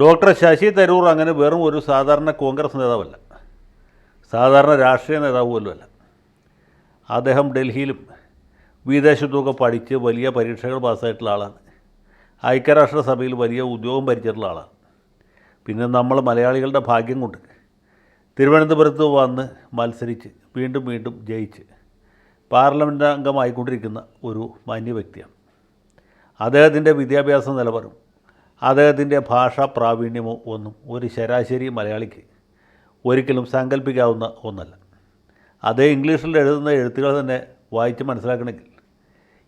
Doctor Sasi Tharoor അങ്ങനെ വെറും ഒരു സാധാരണ കോൺഗ്രസ് നേതാവല്ല, സാധാരണ രാഷ്ട്രീയ നേതാവ് പോലുമല്ല. അദ്ദേഹം ഡൽഹിയിലും വിദേശത്തുമൊക്കെ പഠിച്ച് വലിയ പരീക്ഷകൾ പാസ്സായിട്ടുള്ള ആളാണ്. ഐക്യരാഷ്ട്രസഭയിൽ വലിയ ഉദ്യോഗം ഭരിച്ചിട്ടുള്ള ആളാണ്. പിന്നെ നമ്മൾ മലയാളികളുടെ ഭാഗ്യം കൊണ്ട് തിരുവനന്തപുരത്ത് വന്ന് മത്സരിച്ച് വീണ്ടും വീണ്ടും ജയിച്ച് പാർലമെൻറ്റ് അംഗമായിക്കൊണ്ടിരിക്കുന്ന ഒരു മാന്യ വ്യക്തിയാണ്. അദ്ദേഹത്തിൻ്റെ വിദ്യാഭ്യാസ നിലവാരം, അദ്ദേഹത്തിൻ്റെ ഭാഷാ പ്രാവീണ്യമോ ഒന്നും ഒരു ശരാശരി മലയാളിക്ക് ഒരിക്കലും സങ്കല്പിക്കാവുന്ന ഒന്നല്ല. അതേ ഇംഗ്ലീഷിൽ എഴുതുന്ന എഴുത്തുകൾ തന്നെ വായിച്ച് മനസ്സിലാക്കണമെങ്കിൽ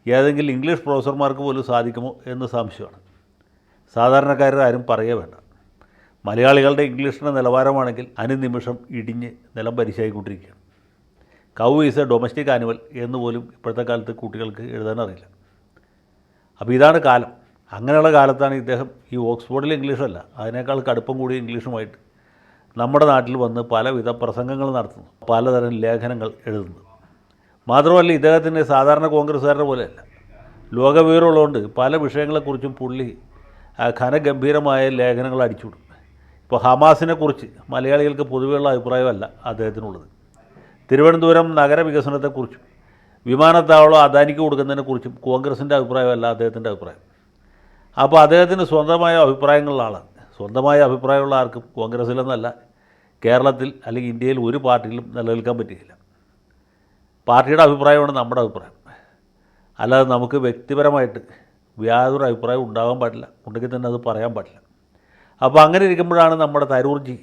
ഏതെങ്കിലും ഇംഗ്ലീഷ് പ്രൊഫസർമാർക്ക് പോലും സാധിക്കുമോ എന്ന് സംശയമാണ്. സാധാരണക്കാരാരും പറയുക വേണ്ട. മലയാളികളുടെ ഇംഗ്ലീഷിൻ്റെ നിലവാരമാണെങ്കിൽ അനുനിമിഷം ഇടിഞ്ഞ് നിലം പരിശായിക്കൊണ്ടിരിക്കുകയാണ്. Cow is a domestic animal എന്ന് പോലും ഇപ്പോഴത്തെ കാലത്ത് കുട്ടികൾക്ക് എഴുതാനറിയില്ല. അപ്പോൾ ഇതാണ് കാലം. അങ്ങനെയുള്ള കാലത്താണ് ഇദ്ദേഹം ഈ ഓക്സ്ഫോർഡിലെ ഇംഗ്ലീഷല്ല, അതിനേക്കാൾ കടുപ്പം കൂടിയ ഇംഗ്ലീഷുമായിട്ട് നമ്മുടെ നാട്ടിൽ വന്ന് പലവിധ പ്രസംഗങ്ങൾ നടത്തുന്നു, പലതരം ലേഖനങ്ങൾ എഴുതുന്നു. മാത്രമല്ല, ഇദ്ദേഹത്തിൻ്റെ സാധാരണ കോൺഗ്രസ്സുകാരുടെ പോലെയല്ല, ലോകവിവരമുള്ളതുകൊണ്ട് പല വിഷയങ്ങളെക്കുറിച്ചും പുള്ളി ഘനഗംഭീരമായ ലേഖനങ്ങൾ അടിച്ചുവിടും. ഇപ്പോൾ ഹമാസിനെക്കുറിച്ച് മലയാളികൾക്ക് പൊതുവെയുള്ള അഭിപ്രായമല്ല അദ്ദേഹത്തിനുള്ളത്. തിരുവനന്തപുരം നഗരവികസനത്തെക്കുറിച്ചും വിമാനത്താവളം അദാനിക്ക് കൊടുക്കുന്നതിനെക്കുറിച്ചും കോൺഗ്രസിൻ്റെ അഭിപ്രായമല്ല അദ്ദേഹത്തിൻ്റെ അഭിപ്രായം. അപ്പോൾ അദ്ദേഹത്തിന് സ്വന്തമായ അഭിപ്രായങ്ങളുള്ള ആളാണ്. സ്വന്തമായ അഭിപ്രായമുള്ള ആർക്കും കോൺഗ്രസ്സിലെന്നല്ല കേരളത്തിൽ അല്ലെങ്കിൽ ഇന്ത്യയിൽ ഒരു പാർട്ടിയിലും നിലനിൽക്കാൻ പറ്റുകയില്ല. പാർട്ടിയുടെ അഭിപ്രായമാണ് നമ്മുടെ അഭിപ്രായം. അല്ലാതെ നമുക്ക് വ്യക്തിപരമായിട്ട് യാതൊരു അഭിപ്രായം ഉണ്ടാകാൻ പാടില്ല, ഉണ്ടെങ്കിൽ തന്നെ അത് പറയാൻ പാടില്ല. അപ്പോൾ അങ്ങനെ ഇരിക്കുമ്പോഴാണ് നമ്മുടെ തരൂർജി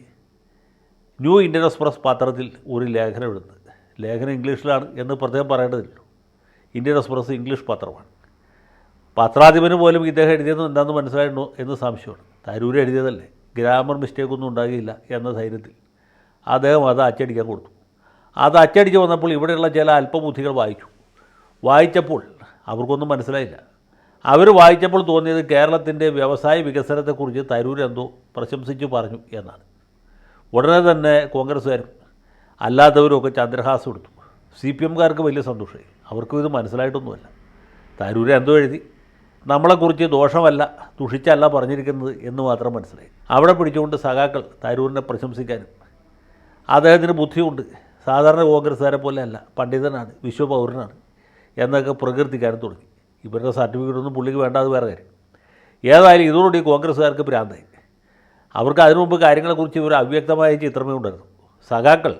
ന്യൂ ഇന്ത്യൻ എക്സ്പ്രസ് പത്രത്തിൽ ഒരു ലേഖനം എഴുതുന്നത്. ലേഖനം ഇംഗ്ലീഷിലാണ് എന്ന് പ്രത്യേകം പറയേണ്ടതില്ലല്ലോ. ഇന്ത്യൻ എക്സ്പ്രസ് ഇംഗ്ലീഷ് പത്രമാണ്. പത്രാധിപന് പോലും ഇദ്ദേഹം എഴുതിയത് എന്താണെന്ന് മനസ്സിലായിട്ടുണ്ടോ എന്ന് സംശയമാണ്. തരൂർ എഴുതിയതല്ലേ, ഗ്രാമർ മിസ്റ്റേക്കൊന്നും ഉണ്ടാകില്ല എന്ന ധൈര്യത്തിൽ അദ്ദേഹം അത് അച്ചടിക്കാൻ കൊടുത്തു. അത് അച്ചടിച്ച് വന്നപ്പോൾ ഇവിടെയുള്ള ചില അല്പബുദ്ധികൾ വായിച്ചപ്പോൾ അവർക്കൊന്നും മനസ്സിലായില്ല. അവർ വായിച്ചപ്പോൾ തോന്നിയത് കേരളത്തിൻ്റെ വ്യവസായ വികസനത്തെക്കുറിച്ച് തരൂർ എന്തോ പ്രശംസിച്ച് പറഞ്ഞു എന്നാണ്. ഉടനെ തന്നെ കോൺഗ്രസ്സുകാരും അല്ലാത്തവരുമൊക്കെ ചന്ദ്രഹാസം എടുത്തു. CPMകാർക്ക് വലിയ സന്തോഷമായി. അവർക്കും ഇത് മനസ്സിലായിട്ടൊന്നുമല്ല. തരൂർ എന്തോ എഴുതി, നമ്മളെക്കുറിച്ച് ദോഷമല്ല ദുഷിച്ചല്ല പറഞ്ഞിരിക്കുന്നത് എന്ന് മാത്രം മനസ്സിലായി. അവിടെ പിടിച്ചുകൊണ്ട് സഖാക്കൾ തരൂരിനെ പ്രശംസിക്കാനും അദ്ദേഹത്തിന് ബുദ്ധിയുണ്ട്, സാധാരണ കോൺഗ്രസ്സുകാരെ പോലെയല്ല, പണ്ഡിതനാണ്, വിശ്വപൗരനാണ് എന്നൊക്കെ പ്രകീർത്തിക്കാനും തുടങ്ങി. ഇവരുടെ സർട്ടിഫിക്കറ്റൊന്നും പുള്ളിക്ക് വേണ്ട, അത് വേറെ കാര്യം. ഏതായാലും ഇതോടുകൂടി കോൺഗ്രസ്സുകാർക്ക് ഭ്രാന്തായി. അവർക്ക് അതിനു മുമ്പ് കാര്യങ്ങളെക്കുറിച്ച് ഒരു അവ്യക്തമായ ചിത്രമേ ഉണ്ടായിരുന്നു. സഖാക്കൾ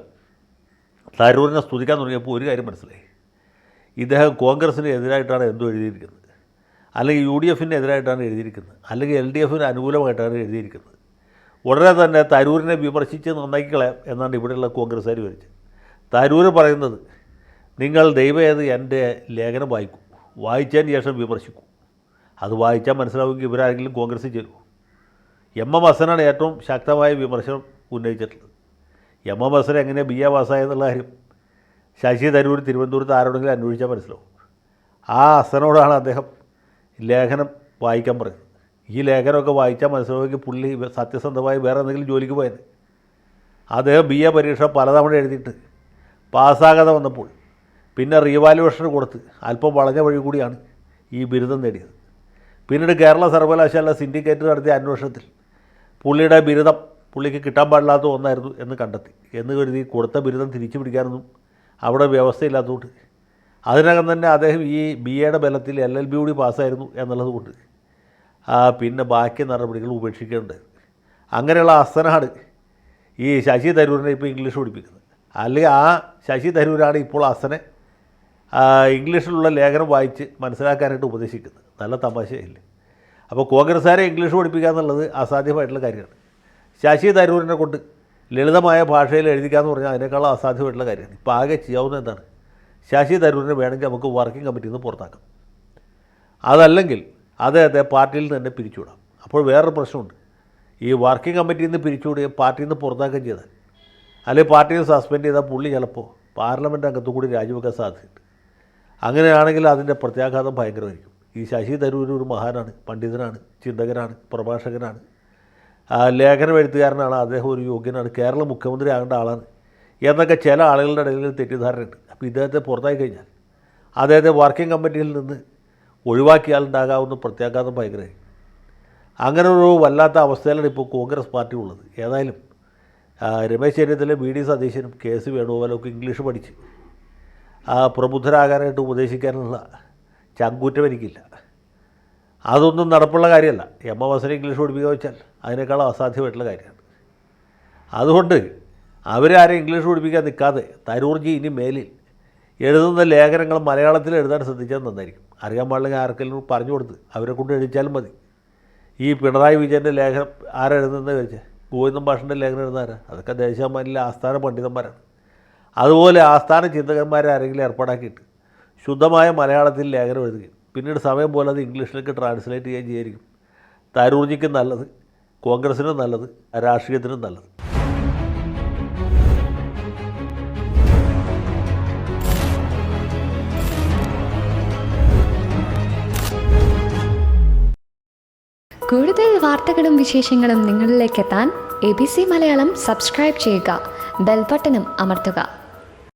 തരൂരിനെ സ്തുതിക്കാൻ തുടങ്ങിയപ്പോൾ ഒരു കാര്യം മനസ്സിലായി. ഇദ്ദേഹം കോൺഗ്രസ്സിന് എതിരായിട്ടാണ് എന്തോ എഴുതിയിരിക്കുന്നത്, അല്ലെങ്കിൽ UDFന് എതിരായിട്ടാണ് എഴുതിയിരിക്കുന്നത്, അല്ലെങ്കിൽ LDFന് അനുകൂലമായിട്ടാണ് എഴുതിയിരിക്കുന്നത്. ഉടനെ തന്നെ തരൂരിനെ വിമർശിച്ച് നന്നാക്കിക്കളയാം എന്നാണ് ഇവിടെയുള്ള കോൺഗ്രസ്സുകാർ വിചാരിച്ചത്. തരൂർ പറയുന്നത്, നിങ്ങൾ ദയവേത് എൻ്റെ ലേഖനം വായിക്കൂ, വായിച്ചതിന് ശേഷം വിമർശിക്കൂ. അത് വായിച്ചാൽ മനസ്സിലാവുമെങ്കിൽ ഇവരാരെങ്കിലും കോൺഗ്രസ്സിൽ ചേരുമോ? MM ഹസനാണ് ഏറ്റവും ശക്തമായ വിമർശനം ഉന്നയിച്ചിട്ടുള്ളത്. MM ഹസൻ എങ്ങനെ BA പാസ്സായെന്നുള്ള കാര്യം ശശി തരൂർ തിരുവനന്തപുരത്ത് ആരോടെങ്കിലും അന്വേഷിച്ചാൽ മനസ്സിലാവും. ആ ഹസനോടാണ് അദ്ദേഹം ലേഖനം വായിക്കാൻ പറയുന്നത്. ഈ ലേഖനമൊക്കെ വായിച്ചാൽ മനസ്സിലാവുമെങ്കിൽ പുള്ളി സത്യസന്ധമായി വേറെ എന്തെങ്കിലും ജോലിക്ക് പോയത്. അദ്ദേഹം BA പരീക്ഷ പലതവണ എഴുതിയിട്ട് പാസ്സാകാതെ വന്നപ്പോൾ പിന്നെ റീവാലുവേഷന് കൊടുത്ത് അല്പം വളഞ്ഞ വഴി കൂടിയാണ് ഈ ബിരുദം നേടിയത്. പിന്നീട് കേരള സർവകലാശാല സിൻഡിക്കേറ്റ് നടത്തിയ അന്വേഷണത്തിൽ പുള്ളിയുടെ ബിരുദം പുള്ളിക്ക് കിട്ടാൻ പാടില്ലാത്ത ഒന്നായിരുന്നു എന്ന് കണ്ടെത്തി. എന്ന് കരുതി കൊടുത്ത ബിരുദം തിരിച്ചു പിടിക്കാനൊന്നും അവിടെ വ്യവസ്ഥയില്ലാത്തതുകൊണ്ട് അതിനകം തന്നെ അദ്ദേഹം ഈ BAയുടെ ബലത്തിൽ LLB കൂടി പാസ്സായിരുന്നു എന്നുള്ളത് കൊണ്ട് പിന്നെ ബാക്കി നടപടികൾ ഉപേക്ഷിക്കേണ്ടത്. അങ്ങനെയുള്ള ഹസനാണ് ഈ ശശി തരൂരിനെ ഇപ്പോൾ ഇംഗ്ലീഷ് പഠിപ്പിക്കുന്നത്. അല്ലെങ്കിൽ ആ ശശി തരൂരാണ് ഇപ്പോൾ ഹസനെ ഇംഗ്ലീഷിലുള്ള ലേഖനം വായിച്ച് മനസ്സിലാക്കാനായിട്ട് ഉപദേശിക്കുന്നത്. നല്ല തമാശയില്ലേ? അപ്പോൾ കോൺഗ്രസ്സുകാരെ ഇംഗ്ലീഷ് പഠിപ്പിക്കുക എന്നുള്ളത് അസാധ്യമായിട്ടുള്ള കാര്യമാണ്. ശശി തരൂരിനെ കൊണ്ട് ലളിതമായ ഭാഷയിൽ എഴുതിക്കാമെന്ന് പറഞ്ഞാൽ അതിനേക്കാളും അസാധ്യമായിട്ടുള്ള കാര്യമാണ്. ഇപ്പോൾ ആകെ ചെയ്യാവുന്ന എന്താണ്? ശശി തരൂരിനെ വേണമെങ്കിൽ നമുക്ക് വർക്കിംഗ് കമ്മിറ്റിയിൽ നിന്ന് പുറത്താക്കാം. അതല്ലെങ്കിൽ അദ്ദേഹത്തെ പാർട്ടിയിൽ നിന്ന് തന്നെ പിരിച്ചുവിടാം. അപ്പോൾ വേറൊരു പ്രശ്നമുണ്ട്. ഈ വർക്കിംഗ് കമ്മിറ്റിയിൽ നിന്ന് പിരിച്ചുവിടുകയും പാർട്ടിയിൽ നിന്ന് പുറത്താക്കുകയും ചെയ്താൽ, അല്ലെങ്കിൽ പാർട്ടിയിൽ നിന്ന് സസ്പെൻഡ് ചെയ്താൽ പുള്ളി ചിലപ്പോൾ പാർലമെൻറ്റ് അംഗത്തു കൂടി രാജിവെക്കാൻ സാധ്യതയുണ്ട്. അങ്ങനെയാണെങ്കിൽ അതിൻ്റെ പ്രത്യാഘാതം ഭയങ്കരമായിരിക്കും. ഈ ശശി തരൂർ ഒരു മഹാനാണ്, പണ്ഡിതനാണ്, ചിന്തകനാണ്, പ്രഭാഷകനാണ്, ലേഖനം എഴുത്തുകാരനാണ്, അദ്ദേഹം ഒരു യോഗ്യനാണ്, കേരള മുഖ്യമന്ത്രി ആകേണ്ട ആളാണ് എന്നൊക്കെ ചില ആളുകളുടെ ഇടയിൽ തെറ്റിദ്ധാരണയുണ്ട്. അപ്പോൾ ഇദ്ദേഹത്തെ പുറത്തായി കഴിഞ്ഞാൽ അദ്ദേഹത്തെ വർക്കിംഗ് കമ്മിറ്റിയിൽ നിന്ന് ഒഴിവാക്കിയാലുണ്ടാകാവുന്ന പ്രത്യാഘാതം ഭയങ്കരമായിരിക്കും. അങ്ങനെ ഒരു വല്ലാത്ത അവസ്ഥയിലാണ് ഇപ്പോൾ കോൺഗ്രസ് പാർട്ടി ഉള്ളത്. ഏതായാലും രമേശ് ചെന്നിത്തല, വി ഡി സതീശനും കെ സി വേണുഗോപാലൊക്കെ ഇംഗ്ലീഷ് പഠിച്ച് പ്രബുദ്ധരാകാനായിട്ട് ഉപദേശിക്കാനുള്ള ചങ്കൂറ്റം എനിക്കില്ല. അതൊന്നും നടപ്പുള്ള കാര്യമല്ല. എം എം ഹസനെ ഇംഗ്ലീഷ് പഠിപ്പിക്കുക വെച്ചാൽ അതിനേക്കാളും അസാധ്യമായിട്ടുള്ള കാര്യമാണ്. അതുകൊണ്ട് അവരാരെ ഇംഗ്ലീഷ് പഠിപ്പിക്കാൻ നിൽക്കാതെ തരൂർജി ഇനി മേലിൽ എഴുതുന്ന ലേഖനങ്ങൾ മലയാളത്തിൽ എഴുതാൻ ശ്രദ്ധിച്ചാൽ നന്നായിരിക്കും. അറിയാൻ പാടില്ലെങ്കിൽ ആർക്കെങ്കിലും പറഞ്ഞു കൊടുത്ത് അവരെ കൊണ്ട് എഴുതിച്ചാലും മതി. ഈ പിണറായി വിജയൻ്റെ ലേഖനം ആരെഴുതുന്നത് വെച്ചാൽ ഗോവിന്ദൻ ഭാഷൻ്റെ ലേഖനം എഴുതാനാ? അതൊക്കെ ദേശാഭിമാനിലെ ആസ്ഥാന പണ്ഡിതന്മാരാണ്. അതുപോലെ ആസ്ഥാന ചിന്തകന്മാരെ ആരെങ്കിലും ഏർപ്പാടാക്കിയിട്ട് ശുദ്ധമായ മലയാളത്തിൽ ലേഖനം എഴുതുകയും പിന്നീട് സമയം പോലെ അത് ഇംഗ്ലീഷിലേക്ക് ട്രാൻസ്ലേറ്റ് ചെയ്യുകയും ചെയ്യായിരിക്കും തരൂർജിക്കും നല്ലത്, കോൺഗ്രസിനും നല്ലത്, രാഷ്ട്രീയത്തിനും നല്ലത്. കൂടുതൽ വാർത്തകളും വിശേഷങ്ങളും നിങ്ങളിലേക്ക് എത്താൻ ABC മലയാളം സബ്സ്ക്രൈബ് ചെയ്യുക, ബെൽബട്ടനും അമർത്തുക.